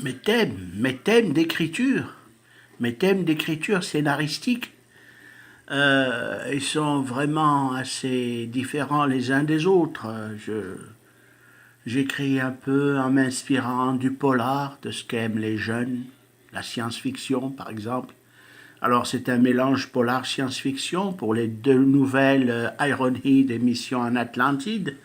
mes thèmes d'écriture, mes thèmes d'écriture scénaristique, ils sont vraiment assez différents les uns des autres. J'écris un peu en m'inspirant du polar, de ce qu'aiment les jeunes, la science-fiction par exemple. Alors c'est un mélange polar-science-fiction pour les deux nouvelles Ironhead et Mission en Atlantide.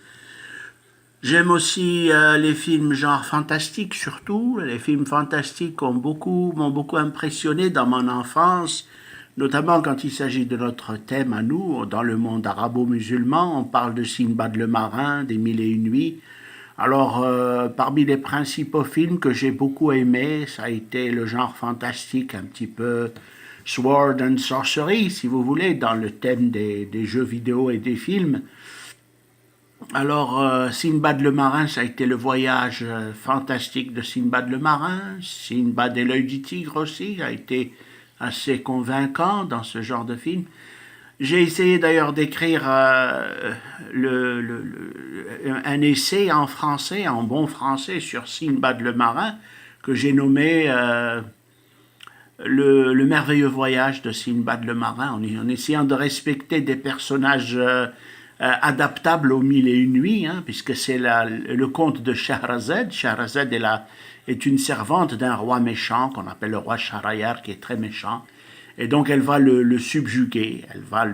J'aime aussi les films genre fantastique surtout. Les films fantastiques m'ont beaucoup impressionné dans mon enfance, notamment quand il s'agit de notre thème à nous, dans le monde arabo-musulman. On parle de Sinbad le marin, des Mille et une nuits. Alors, parmi les principaux films que j'ai beaucoup aimés, ça a été le genre fantastique, un petit peu Sword and Sorcery, si vous voulez, dans le thème des jeux vidéo et des films. Alors, Sinbad le marin, ça a été le voyage fantastique de Sinbad le marin. Sinbad et l'œil du tigre aussi a été assez convaincant dans ce genre de film. J'ai essayé d'ailleurs d'écrire un essai en français, en bon français, sur Sinbad le marin, que j'ai nommé le merveilleux voyage de Sinbad le marin, en essayant de respecter des personnages adaptables aux Mille et une nuits, hein, puisque c'est le conte de Shahrazad. Shahrazad est une servante d'un roi méchant qu'on appelle le roi Shahrayar, qui est très méchant. Et donc elle va le subjuguer, elle va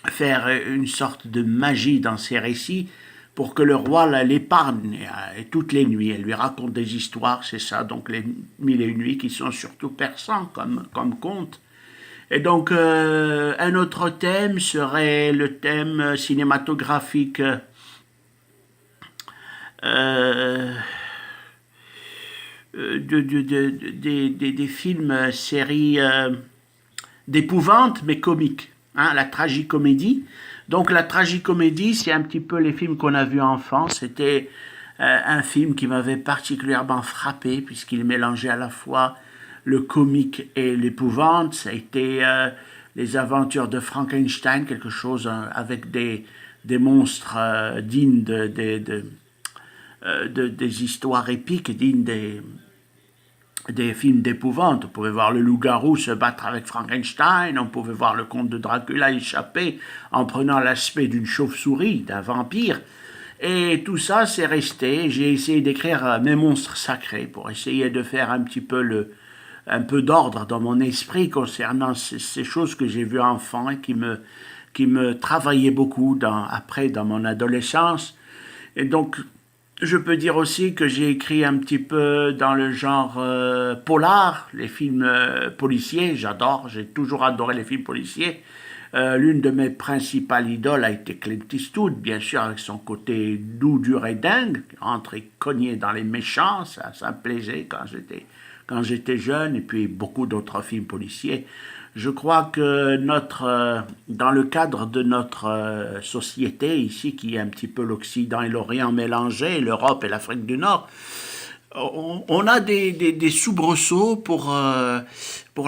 faire une sorte de magie dans ses récits pour que le roi l'épargne et toutes les nuits. Elle lui raconte des histoires, c'est ça, donc les Mille et une nuits qui sont surtout persans comme contes. Et donc un autre thème serait le thème cinématographique euh, des films, séries d'épouvante, mais comiques. Hein, la tragicomédie. Donc la tragicomédie, c'est un petit peu les films qu'on a vus enfant. C'était un film qui m'avait particulièrement frappé, puisqu'il mélangeait à la fois le comique et l'épouvante. Ça a été les aventures de Frankenstein, quelque chose avec des monstres dignes des histoires épiques, dignes des films d'épouvante. On pouvait voir le loup-garou se battre avec Frankenstein, on pouvait voir le comte de Dracula échapper en prenant l'aspect d'une chauve-souris, d'un vampire. Et tout ça, c'est resté. J'ai essayé d'écrire mes monstres sacrés pour essayer de faire un petit peu un peu d'ordre dans mon esprit concernant ces choses que j'ai vues enfant et qui me travaillaient beaucoup après dans mon adolescence. Et donc, je peux dire aussi que j'ai écrit un petit peu dans le genre polar, les films policiers, j'adore, j'ai toujours adoré les films policiers. L'une de mes principales idoles a été Clint Eastwood, bien sûr, avec son côté doux, dur et dingue, entrer cogner dans les méchants, ça me plaisait quand j'étais jeune, et puis beaucoup d'autres films policiers. Je crois que dans le cadre de notre société ici, qui est un petit peu l'Occident et l'Orient mélangés, l'Europe et l'Afrique du Nord, on a des soubresauts pour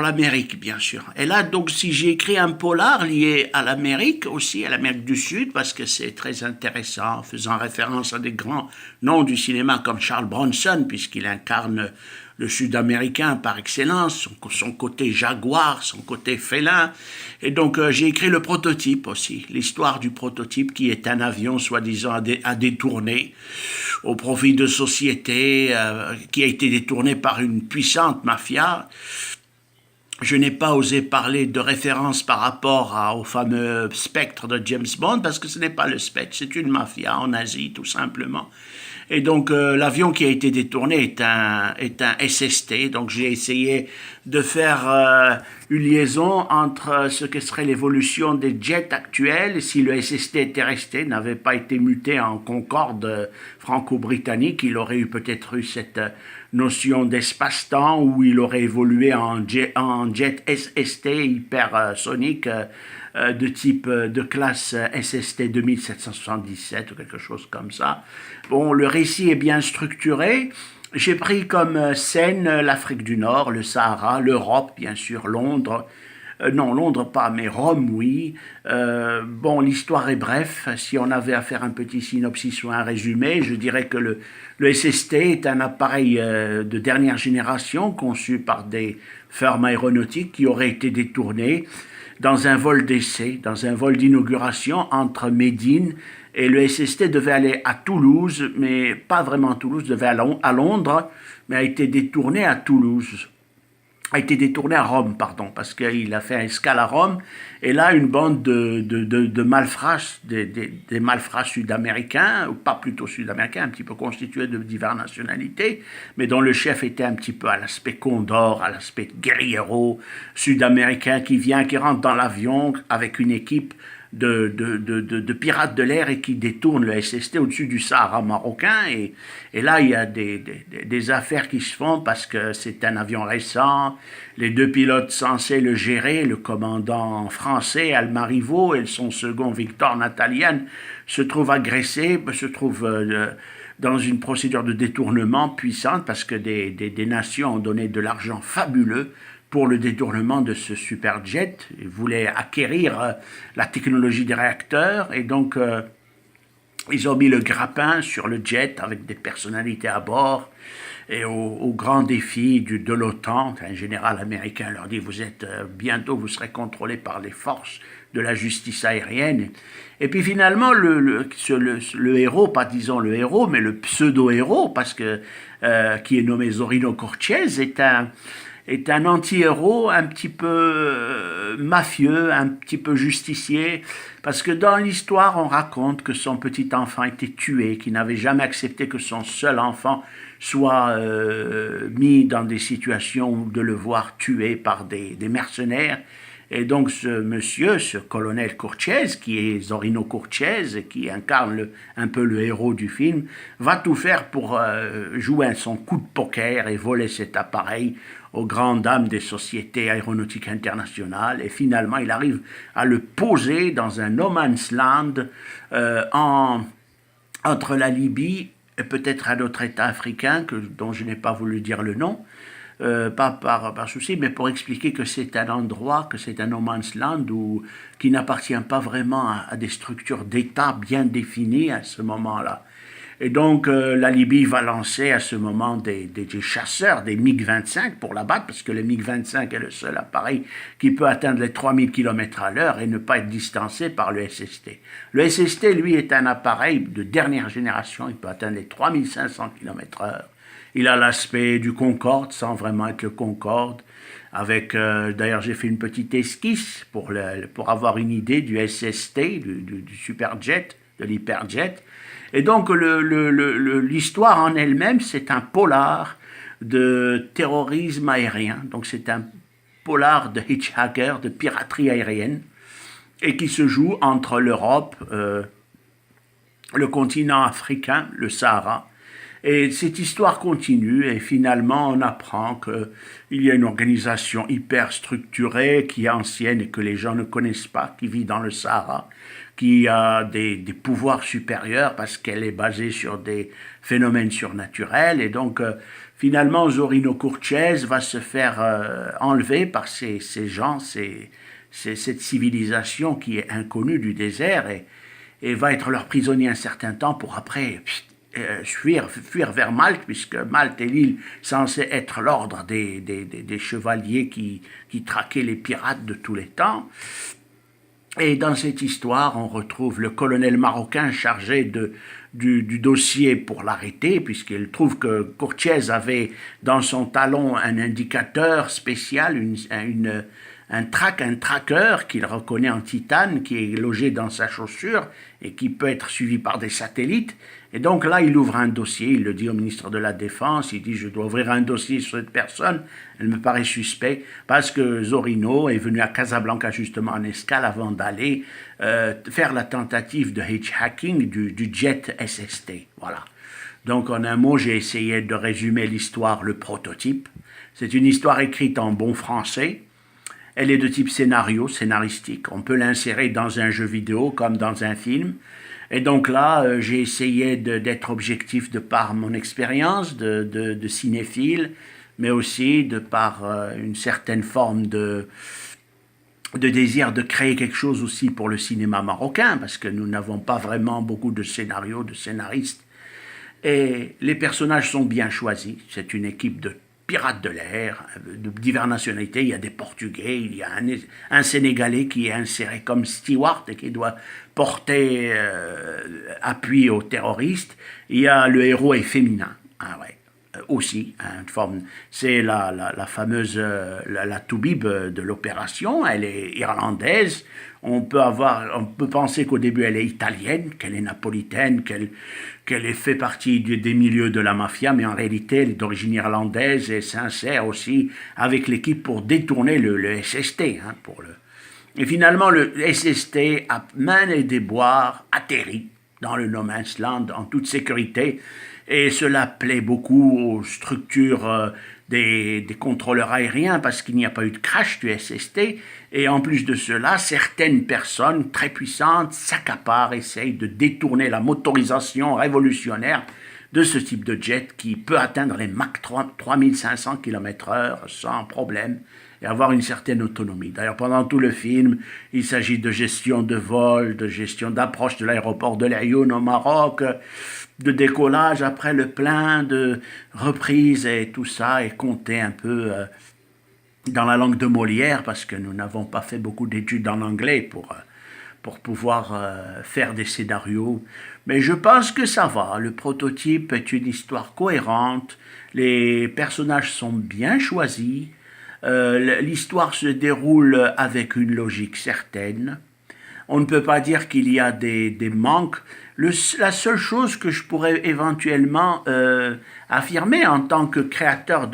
l'Amérique, bien sûr. Et là, donc, si j'ai écrit un polar lié à l'Amérique aussi, à l'Amérique du Sud, parce que c'est très intéressant, faisant référence à des grands noms du cinéma comme Charles Bronson, puisqu'il incarne le Sud-Américain par excellence, son côté jaguar, son côté félin. Et donc j'ai écrit le prototype aussi, l'histoire du prototype qui est un avion soi-disant à détourner au profit de sociétés, qui a été détourné par une puissante mafia. Je n'ai pas osé parler de référence par rapport au fameux spectre de James Bond, parce que ce n'est pas le spectre, c'est une mafia en Asie, tout simplement. Et donc l'avion qui a été détourné est un SST, donc j'ai essayé de faire une liaison entre ce que serait l'évolution des jets actuels, si le SST était resté, n'avait pas été muté en Concorde franco-britannique, il aurait eu peut-être eu cette notion d'espace-temps où il aurait évolué en jet SST hypersonique de type de classe SST 2777 ou quelque chose comme ça. Bon, le récit est bien structuré. J'ai pris comme scène l'Afrique du Nord, le Sahara, l'Europe, bien sûr, Londres, Non, Londres pas, mais Rome, oui. Bon, l'histoire est bref. Si on avait à faire un petit synopsis ou un résumé, je dirais que le SST est un appareil de dernière génération conçu par des firmes aéronautiques qui aurait été détourné dans un vol d'essai, dans un vol d'inauguration entre Médine et le SST devait aller à Toulouse, mais pas vraiment à Toulouse, devait aller à Londres, mais a été détourné à Toulouse. A été détourné à Rome, pardon, parce qu'il a fait un escale à Rome, et là, une bande de malfrats, des malfrats sud-américains, ou pas plutôt sud-américains, un petit peu constitués de diverses nationalités, mais dont le chef était un petit peu à l'aspect Condor, à l'aspect guerriero sud-américain, qui rentre dans l'avion avec une équipe de pirates de l'air et qui détournent le SST au-dessus du Sahara marocain. Et là, il y a des affaires qui se font parce que c'est un avion récent. Les deux pilotes censés le gérer, le commandant français Almarivo et son second Victor Natalian, se trouvent agressés, se trouvent dans une procédure de détournement puissante parce que des nations ont donné de l'argent fabuleux pour le détournement de ce superjet. Ils voulaient acquérir la technologie des réacteurs et donc ils ont mis le grappin sur le jet avec des personnalités à bord. Et au grand défi de l'OTAN, un général américain leur dit bientôt vous serez contrôlés par les forces de la justice aérienne. Et puis finalement le héros, pas disons le héros, mais le pseudo-héros, parce que qui est nommé Zorino Cortez, est un anti-héros un petit peu mafieux, un petit peu justicier, parce que dans l'histoire, on raconte que son petit enfant était tué, qu'il n'avait jamais accepté que son seul enfant soit mis dans des situations de le voir tué par des mercenaires. Et donc ce monsieur, ce colonel Cortez, qui est Zorino Cortez, qui incarne un peu le héros du film, va tout faire pour jouer son coup de poker et voler cet appareil aux grandes dames des sociétés aéronautiques internationales. Et finalement, il arrive à le poser dans un no man's land entre la Libye et peut-être un autre État africain dont je n'ai pas voulu dire le nom. Pas par souci, mais pour expliquer que c'est un endroit, que c'est un no man's land qui n'appartient pas vraiment à des structures d'État bien définies à ce moment-là. Et donc la Libye va lancer à ce moment des chasseurs, des MiG-25 pour l'abattre, parce que le MiG-25 est le seul appareil qui peut atteindre les 3000 km/h et ne pas être distancé par le SST. Le SST, lui, est un appareil de dernière génération, il peut atteindre les 3500 km/h. Il a l'aspect du Concorde, sans vraiment être le Concorde. D'ailleurs, j'ai fait une petite esquisse pour avoir une idée du SST, du Superjet, de l'Hyperjet. Et donc, l'histoire en elle-même, c'est un polar de terrorisme aérien. Donc, c'est un polar de hitchhiker, de piraterie aérienne, et qui se joue entre l'Europe, le continent africain, le Sahara. Et cette histoire continue et finalement on apprend qu'il y a une organisation hyper structurée qui est ancienne et que les gens ne connaissent pas, qui vit dans le Sahara, qui a des pouvoirs supérieurs parce qu'elle est basée sur des phénomènes surnaturels. Et donc finalement Zorino Cortez va se faire enlever par ces gens, cette civilisation qui est inconnue du désert et va être leur prisonnier un certain temps pour après fuir vers Malte, puisque Malte est l'île censée être l'ordre des chevaliers qui traquaient les pirates de tous les temps. Et dans cette histoire, on retrouve le colonel marocain chargé du dossier pour l'arrêter, puisqu'il trouve que Cortez avait dans son talon un indicateur spécial, un tracker qu'il reconnaît en titane, qui est logé dans sa chaussure et qui peut être suivi par des satellites. Et donc là, il ouvre un dossier, il le dit au ministre de la Défense, il dit « je dois ouvrir un dossier sur cette personne, elle me paraît suspecte, parce que Zorino est venu à Casablanca justement en escale avant d'aller faire la tentative de hitchhiking du jet SST. » Voilà. Donc en un mot, j'ai essayé de résumer l'histoire, le prototype. C'est une histoire écrite en bon français. Elle est de type scénaristique. On peut l'insérer dans un jeu vidéo comme dans un film. Et donc là, j'ai essayé d'être objectif de par mon expérience de cinéphile, mais aussi de par une certaine forme de désir de créer quelque chose aussi pour le cinéma marocain, parce que nous n'avons pas vraiment beaucoup de scénarios, de scénaristes. Et les personnages sont bien choisis. C'est une équipe de pirates de l'air, de diverses nationalités. Il y a des Portugais, il y a un Sénégalais qui est inséré comme steward et qui doit porter appui aux terroristes. Il y a le héros est féminin. Ah ouais. Aussi, hein, c'est la fameuse la Toubib de l'opération. Elle est irlandaise. On peut penser qu'au début elle est italienne, qu'elle est napolitaine, qu'elle fait partie des milieux de la mafia, mais en réalité elle est d'origine irlandaise et s'insère aussi avec l'équipe pour détourner le SST. Hein, Et finalement le SST, à main et déboire, atterrit dans le No Man's Land en toute sécurité. Et cela plaît beaucoup aux structures des contrôleurs aériens parce qu'il n'y a pas eu de crash du SST. Et en plus de cela, certaines personnes très puissantes s'accaparent, essayent de détourner la motorisation révolutionnaire de ce type de jet qui peut atteindre les Mach 3500 km/h sans problème et avoir une certaine autonomie. D'ailleurs, pendant tout le film, il s'agit de gestion de vol, de gestion d'approche de l'aéroport de l'Aïoun au Maroc, de décollage après le plein, de reprise et tout ça est compté un peu dans la langue de Molière parce que nous n'avons pas fait beaucoup d'études en anglais pour pouvoir faire des scénarios. Mais je pense que ça va. Le prototype est une histoire cohérente, les personnages sont bien choisis, l'histoire se déroule avec une logique certaine. On ne peut pas dire qu'il y a des manques. La seule chose que je pourrais éventuellement affirmer en tant que créateur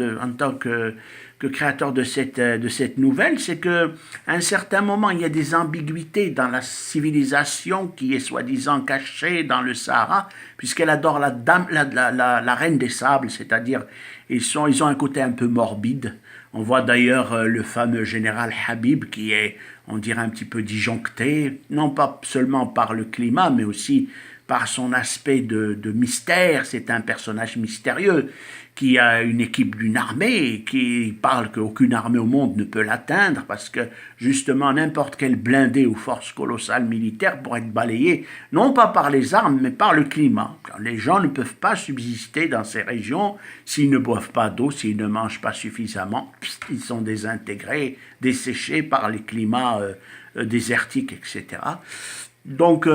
de cette nouvelle, c'est qu'à un certain moment, il y a des ambiguïtés dans la civilisation qui est soi-disant cachée dans le Sahara, puisqu'elle adore la reine des sables, c'est-à-dire ils ont un côté un peu morbide. On voit d'ailleurs le fameux général Habib qui est, on dirait, un petit peu disjoncté, non pas seulement par le climat, mais aussi par son aspect de mystère. C'est un personnage mystérieux qui a une équipe d'une armée, qui parle qu'aucune armée au monde ne peut l'atteindre, parce que justement n'importe quel blindé ou force colossale militaire pourrait être balayé, non pas par les armes, mais par le climat. Les gens ne peuvent pas subsister dans ces régions s'ils ne boivent pas d'eau, s'ils ne mangent pas suffisamment, ils sont désintégrés, desséchés par les climats désertiques, etc. Donc,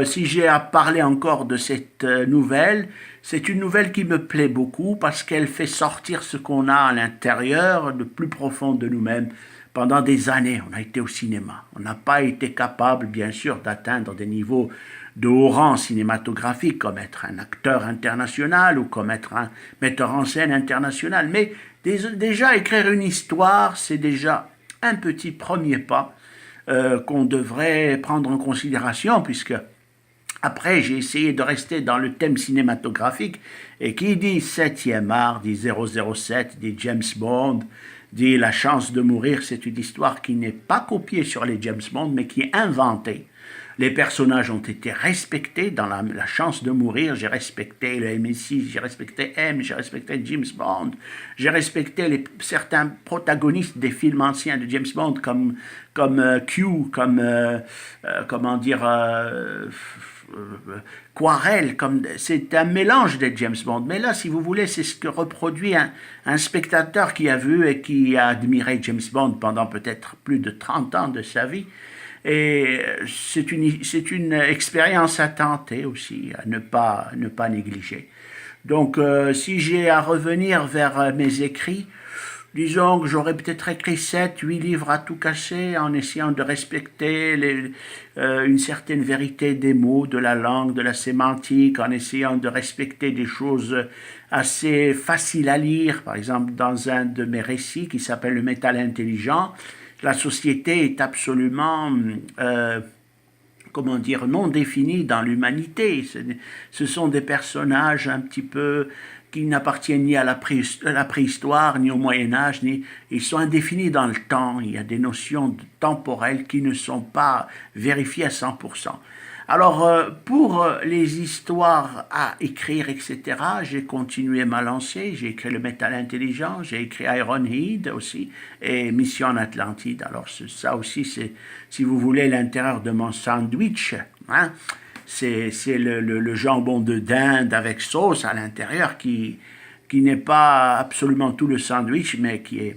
si j'ai à parler encore de cette nouvelle, c'est une nouvelle qui me plaît beaucoup parce qu'elle fait sortir ce qu'on a à l'intérieur, de plus profond de nous-mêmes. Pendant des années, on a été au cinéma. On n'a pas été capable, bien sûr, d'atteindre des niveaux de haut rang cinématographique, comme être un acteur international ou comme être un metteur en scène international. Mais déjà, écrire une histoire, c'est déjà un petit premier pas qu'on devrait prendre en considération, puisque après j'ai essayé de rester dans le thème cinématographique, et qui dit 7e art, dit 007, dit James Bond, dit La chance de mourir, c'est une histoire qui n'est pas copiée sur les James Bond, mais qui est inventée. Les personnages ont été respectés dans la chance de mourir. J'ai respecté le MI6, j'ai respecté M, j'ai respecté James Bond, j'ai respecté certains protagonistes des films anciens de James Bond comme Q, comment dire, Quarel, c'est un mélange des James Bond. Mais là, si vous voulez, c'est ce que reproduit un spectateur qui a vu et qui a admiré James Bond pendant peut-être plus de 30 ans de sa vie. Et c'est une expérience à tenter aussi, à ne pas négliger. Donc, si j'ai à revenir vers mes écrits, disons que j'aurais peut-être écrit 7, 8 livres à tout casser en essayant de respecter une certaine vérité des mots, de la langue, de la sémantique, en essayant de respecter des choses assez faciles à lire. Par exemple, dans un de mes récits qui s'appelle Le métal intelligent, la société est absolument, comment dire, non définie dans l'humanité. Ce sont des personnages un petit peu qui n'appartiennent ni à la préhistoire, ni au Moyen-Âge, ils sont indéfinis dans le temps. Il y a des notions temporelles qui ne sont pas vérifiées à 100%. Alors, pour les histoires à écrire, etc., j'ai continué ma lancée. J'ai écrit Le Métal Intelligent, j'ai écrit Ironhide aussi, et Mission Atlantide. Alors, ça aussi, c'est, si vous voulez, l'intérieur de mon sandwich. Hein, c'est le jambon de dinde avec sauce à l'intérieur qui n'est pas absolument tout le sandwich, mais qui est...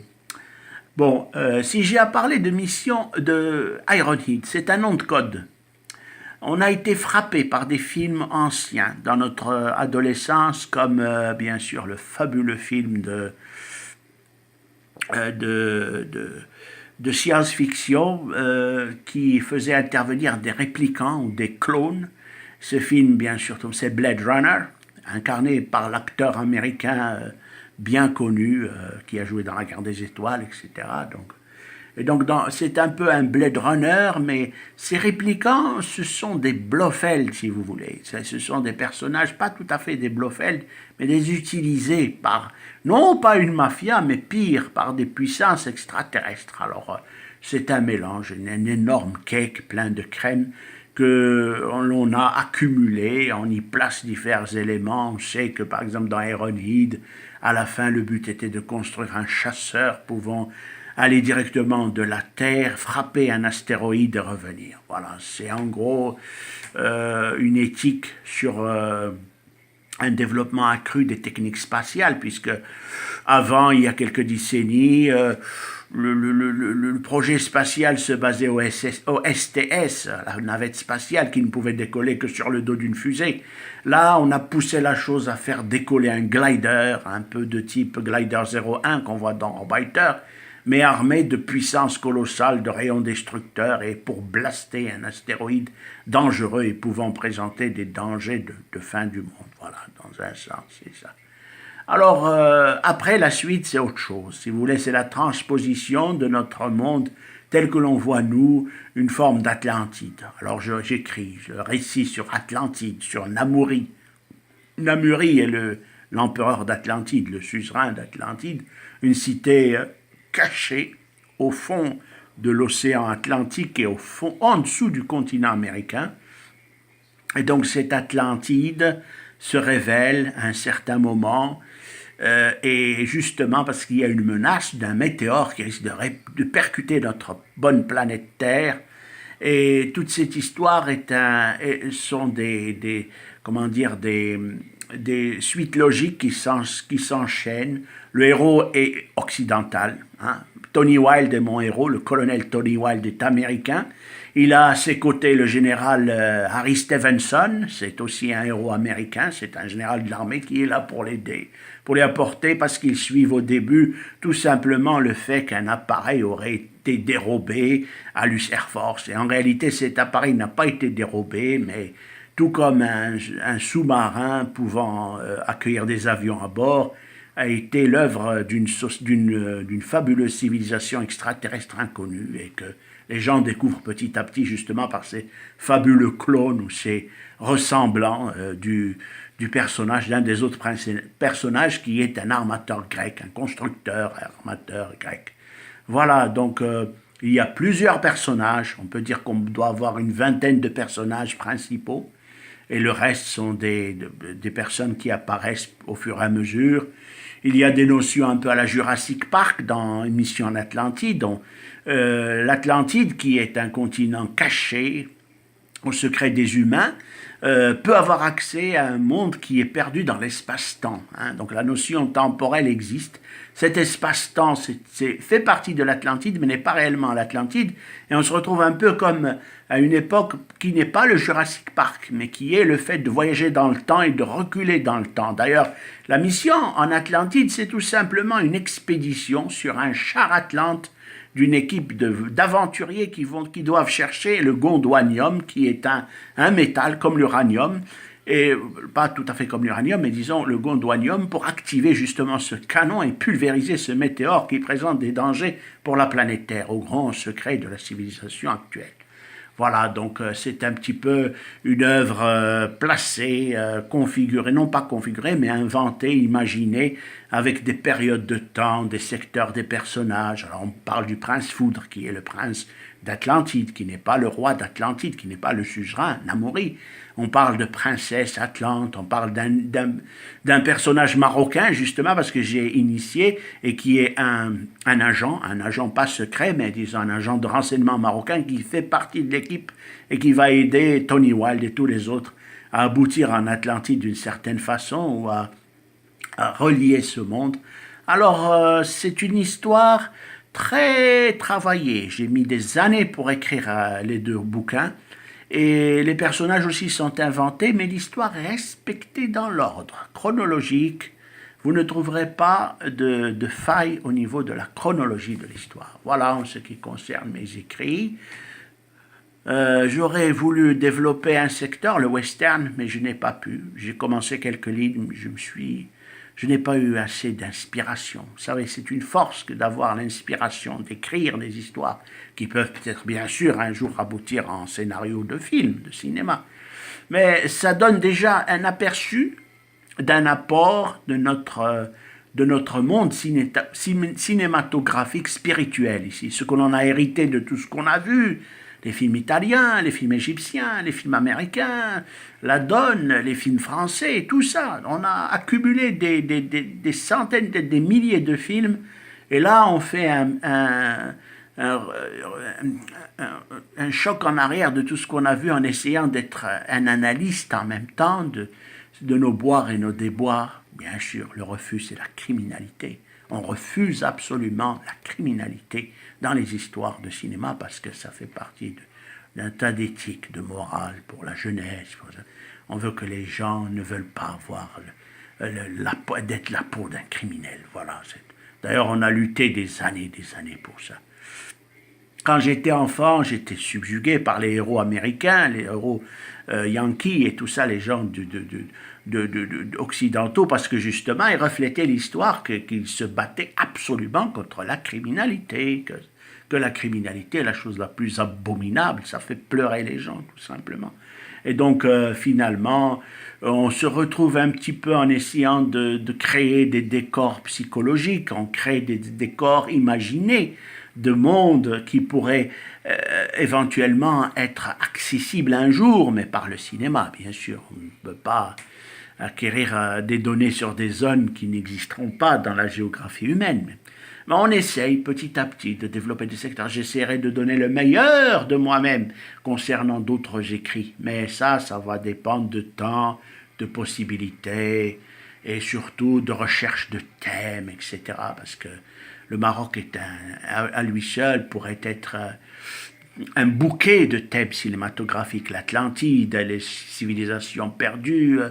Bon, si j'ai à parler de Mission de Ironhide, c'est un nom de code. On a été frappé par des films anciens dans notre adolescence, comme bien sûr le fabuleux film euh, de, de, de science-fiction qui faisait intervenir des réplicants ou des clones. Ce film, bien sûr, c'est Blade Runner, incarné par l'acteur américain bien connu qui a joué dans La Guerre des Étoiles, etc. Donc c'est un peu un Blade Runner, mais ces réplicants, ce sont des Blofeld, si vous voulez. Ce sont des personnages, pas tout à fait des Blofeld, mais des utilisés par, non pas une mafia, mais pire, par des puissances extraterrestres. Alors, c'est un mélange, un énorme cake plein de crème que l'on a accumulé, on y place divers éléments. On sait que, par exemple, dans Ironhide, à la fin, le but était de construire un chasseur pouvant aller directement de la Terre, frapper un astéroïde et revenir. Voilà, c'est en gros une éthique sur un développement accru des techniques spatiales, puisque avant, il y a quelques décennies, le projet spatial se basait au STS, la navette spatiale qui ne pouvait décoller que sur le dos d'une fusée. Là, on a poussé la chose à faire décoller un glider, un peu de type Glider 01 qu'on voit dans Orbiter, mais armé de puissance colossale de rayons destructeurs et pour blaster un astéroïde dangereux et pouvant présenter des dangers de fin du monde. Voilà, dans un sens, c'est ça. Alors, après, la suite, c'est autre chose. Si vous voulez, c'est la transposition de notre monde tel que l'on voit, nous, une forme d'Atlantide. Alors, j'écris le récit sur Atlantide, sur Namuri. Namuri est l'empereur d'Atlantide, le suzerain d'Atlantide, une cité cachée au fond de l'océan Atlantique et au fond, en dessous du continent américain. Et donc, cette Atlantide se révèle à un certain moment, et justement parce qu'il y a une menace d'un météore qui risque de percuter notre bonne planète Terre. Et toute cette histoire sont comment dire, des suites logiques qui s'enchaînent. Le héros est occidental. Hein. Tony Wilde est mon héros, le colonel Tony Wilde est américain. Il a à ses côtés le général Harry Stevenson, c'est aussi un héros américain, c'est un général de l'armée qui est là pour l'aider, pour les apporter parce qu'ils suivent au début tout simplement le fait qu'un appareil aurait été dérobé à l'US Air Force. Et en réalité, cet appareil n'a pas été dérobé, mais tout comme un sous-marin pouvant accueillir des avions à bord, a été l'œuvre d'une fabuleuse civilisation extraterrestre inconnue et que les gens découvrent petit à petit justement par ces fabuleux clones ou ces ressemblants du personnage, d'un des autres personnages qui est un armateur grec, un constructeur armateur grec. Voilà, donc il y a plusieurs personnages, on peut dire qu'on doit avoir une vingtaine de personnages principaux, et le reste sont des personnes qui apparaissent au fur et à mesure. Il y a des notions un peu à la Jurassic Park dans Mission Atlantide. L'Atlantide, qui est un continent caché au secret des humains, peut avoir accès à un monde qui est perdu dans l'espace-temps. Hein. Donc la notion temporelle existe. Cet espace-temps fait partie de l'Atlantide, mais n'est pas réellement l'Atlantide. Et on se retrouve un peu comme à une époque qui n'est pas le Jurassic Park, mais qui est le fait de voyager dans le temps et de reculer dans le temps. D'ailleurs, la mission en Atlantide, c'est tout simplement une expédition sur un char Atlante d'une équipe d'aventuriers qui doivent chercher le gondwanium, qui est un métal comme l'uranium, et pas tout à fait comme l'uranium, mais disons le gondwanium, pour activer justement ce canon et pulvériser ce météore qui présente des dangers pour la planète Terre, au grand secret de la civilisation actuelle. Voilà, donc c'est un petit peu une œuvre placée, configurée, non pas configurée, mais inventée, imaginée, avec des périodes de temps, des secteurs, des personnages. Alors on parle du prince Foudre, qui est le prince d'Atlantide, qui n'est pas le roi d'Atlantide, qui n'est pas le suzerain, Namori. On parle de princesse Atlante, on parle d'un personnage marocain, justement, parce que j'ai initié, et qui est un agent pas secret, mais disons un agent de renseignement marocain qui fait partie de l'équipe et qui va aider Tony Wilde et tous les autres à aboutir en Atlantide d'une certaine façon ou à relier ce monde. Alors, c'est une histoire très travaillée. J'ai mis des années pour écrire les deux bouquins. Et les personnages aussi sont inventés, mais l'histoire est respectée dans l'ordre chronologique. Vous ne trouverez pas de faille au niveau de la chronologie de l'histoire. Voilà en ce qui concerne mes écrits. J'aurais voulu développer un secteur, le western, mais je n'ai pas pu. J'ai commencé quelques lignes, je n'ai pas eu assez d'inspiration. Vous savez, c'est une force que d'avoir l'inspiration, d'écrire des histoires qui peuvent peut-être bien sûr un jour aboutir en scénario de film, de cinéma. Mais ça donne déjà un aperçu d'un apport de notre monde cinématographique spirituel ici, ce que l'on a hérité de tout ce qu'on a vu, les films italiens, les films égyptiens, les films américains, la donne, les films français, tout ça. On a accumulé des centaines, des milliers de films, et là on fait un choc en arrière de tout ce qu'on a vu en essayant d'être un analyste en même temps de nos boires et nos déboires. Bien sûr, le refus, c'est la criminalité. On refuse absolument la criminalité dans les histoires de cinéma parce que ça fait partie d'un tas d'éthiques, de morale pour la jeunesse. On veut que les gens ne veulent pas avoir d'être la peau d'un criminel. Voilà. D'ailleurs, on a lutté des années pour ça. Quand j'étais enfant, j'étais subjugué par les héros américains, les héros yankees et tout ça, les gens occidentaux, parce que justement, ils reflétaient l'histoire qu'ils se battaient absolument contre la criminalité, que la criminalité est la chose la plus abominable, ça fait pleurer les gens, tout simplement. Et donc, finalement, on se retrouve un petit peu en essayant de créer des décors psychologiques, on crée des décors imaginés, de mondes qui pourraient éventuellement être accessibles un jour, mais par le cinéma, bien sûr. On ne peut pas acquérir des données sur des zones qui n'existeront pas dans la géographie humaine. Mais on essaye petit à petit de développer des secteurs. J'essaierai de donner le meilleur de moi-même concernant d'autres écrits. Mais ça va dépendre de temps, de possibilités et surtout de recherche de thèmes, etc. Parce que le Maroc est à lui seul pourrait être un bouquet de thèmes cinématographiques, l'Atlantide, les civilisations perdues,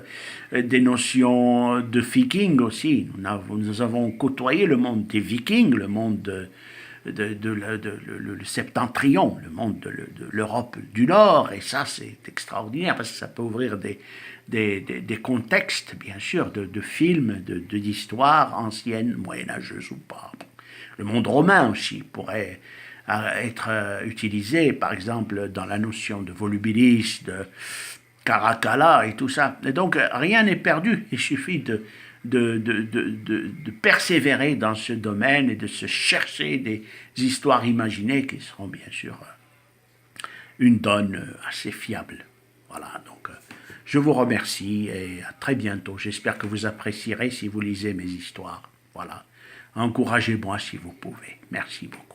des notions de vikings aussi. Nous avons côtoyé le monde des vikings, le monde le septentrion, le monde de l'Europe du Nord, et ça c'est extraordinaire parce que ça peut ouvrir des contextes, bien sûr, de films, d'histoires anciennes, moyenâgeuses ou pas. Le monde romain aussi pourrait être utilisé, par exemple, dans la notion de volubilis, de Caracalla et tout ça. Et donc, rien n'est perdu. Il suffit de persévérer dans ce domaine et de se chercher des histoires imaginées qui seront, bien sûr, une donne assez fiable. Voilà, donc, je vous remercie et à très bientôt. J'espère que vous apprécierez si vous lisez mes histoires. Voilà. Encouragez-moi si vous pouvez. Merci beaucoup.